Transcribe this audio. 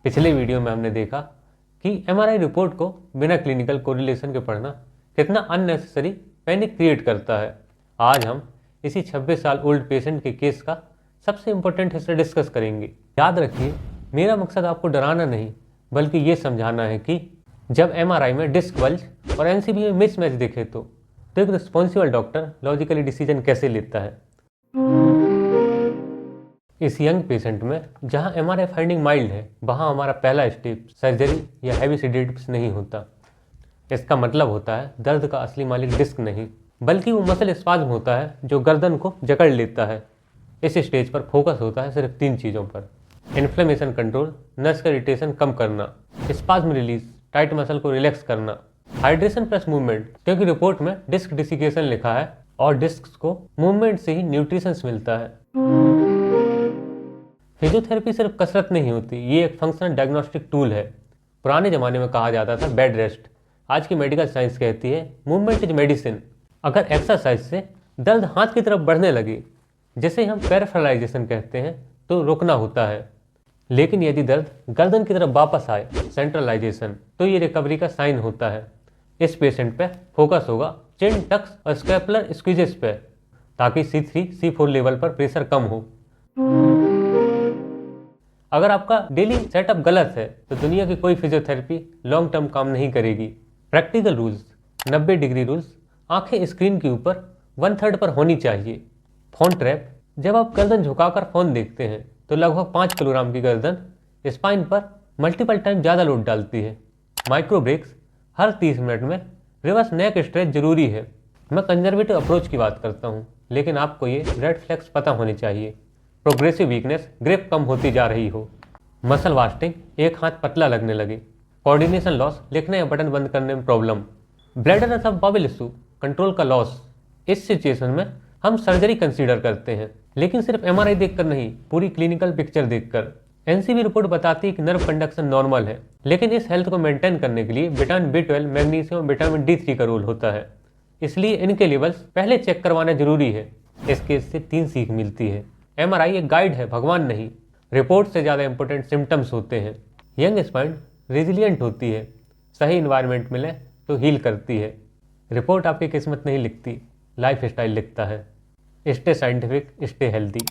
पिछले वीडियो में हमने देखा कि एमआरआई रिपोर्ट को बिना क्लिनिकल कोरिलेशन के पढ़ना कितना अननेसेसरी पैनिक क्रिएट करता है। आज हम इसी 26 साल ओल्ड पेशेंट के केस का सबसे इम्पोर्टेंट हिस्सा डिस्कस करेंगे। याद रखिए, मेरा मकसद आपको डराना नहीं बल्कि ये समझाना है कि जब एमआरआई में डिस्क बल्ज और एनसीबी में मिसमैच दिखे तो एक रिस्पॉन्सिबल डॉक्टर लॉजिकली डिसीजन कैसे लेता है। इस यंग पेशेंट में जहां एमआरआई फाइंडिंग माइल्ड है, वहां हमारा पहला स्टेप सर्जरी या हैवी सेडेटिव्स नहीं होता। इसका मतलब होता है दर्द का असली मालिक डिस्क नहीं बल्कि वो मसल स्पाज्म होता है जो गर्दन को जकड़ लेता है। इस स्टेज पर फोकस होता है सिर्फ 3 चीज़ों पर: इन्फ्लेमेशन कंट्रोल, नर्व का इरिटेशन कम करना, स्पाज्म रिलीज, टाइट मसल को रिलैक्स करना, हाइड्रेशन प्लस मूवमेंट, क्योंकि रिपोर्ट में डिस्क डिसिकेशन लिखा है और डिस्क को मूवमेंट से ही न्यूट्रिशन मिलता है। फिजियोथेरेपी सिर्फ कसरत नहीं होती, ये एक फंक्शनल डायग्नोस्टिक टूल है। पुराने ज़माने में कहा जाता था बेड रेस्ट, आज की मेडिकल साइंस कहती है मूवमेंट इज मेडिसिन। अगर एक्सरसाइज से दर्द हाथ की तरफ बढ़ने लगे, जिसे हम पैराफिलाइजेशन कहते हैं, तो रुकना होता है। लेकिन यदि दर्द गर्दन की तरफ वापस आए, सेंट्रलाइजेशन, तो ये रिकवरी का साइन होता है। इस पेशेंट पे फोकस होगा चिन टक्स और स्कैपुलर स्क्वीजेस पे, ताकि C3 C4 लेवल पर प्रेशर कम हो। अगर आपका डेली सेटअप गलत है तो दुनिया की कोई फिजियोथेरेपी लॉन्ग टर्म काम नहीं करेगी। प्रैक्टिकल रूल्स, 90 डिग्री रूल्स, आंखें स्क्रीन के ऊपर 1/3 पर होनी चाहिए। फोन ट्रैप, जब आप गर्दन झुकाकर फोन देखते हैं तो लगभग 5 किलोग्राम की गर्दन स्पाइन पर मल्टीपल टाइम ज़्यादा लोड डालती है। माइक्रो ब्रेक्स, हर 30 मिनट में रिवर्स नेक स्ट्रेच जरूरी है। मैं कंजर्वेटिव अप्रोच की बात करता हूँ, लेकिन आपको ये रेड फ्लैग्स पता होने चाहिए। प्रोग्रेसिव वीकनेस, ग्रिप कम होती जा रही हो, मसल वास्टिंग, एक हाथ पतला लगने लगे, कोऑर्डिनेशन लॉस, लिखने या बटन बंद करने में प्रॉब्लम, ब्लैडर अथवा बबल इशू, कंट्रोल का लॉस। इस सिचुएशन में हम सर्जरी कंसीडर करते हैं, लेकिन सिर्फ एमआरआई देखकर नहीं, पूरी क्लिनिकल पिक्चर देखकर। एनसीबी रिपोर्ट बताती है कि नर्व कंडक्शन नॉर्मल है, लेकिन इस हेल्थ को मेंटेन करने के लिए vitamin B12, magnesium, vitamin D3 का रोल होता है। इसलिए इनके लेवल्स पहले चेक करवाना जरूरी है। इस केस से 3 सीख मिलती है: एमआरआई एक गाइड है, भगवान नहीं। रिपोर्ट से ज़्यादा इंपॉर्टेंट सिम्टम्स होते हैं। यंग स्पाइन रेजिलियंट होती है, सही इन्वायरमेंट मिले तो हील करती है। रिपोर्ट आपकी किस्मत नहीं लिखती, लाइफ स्टाइल लिखता है। Stay scientific, stay healthy.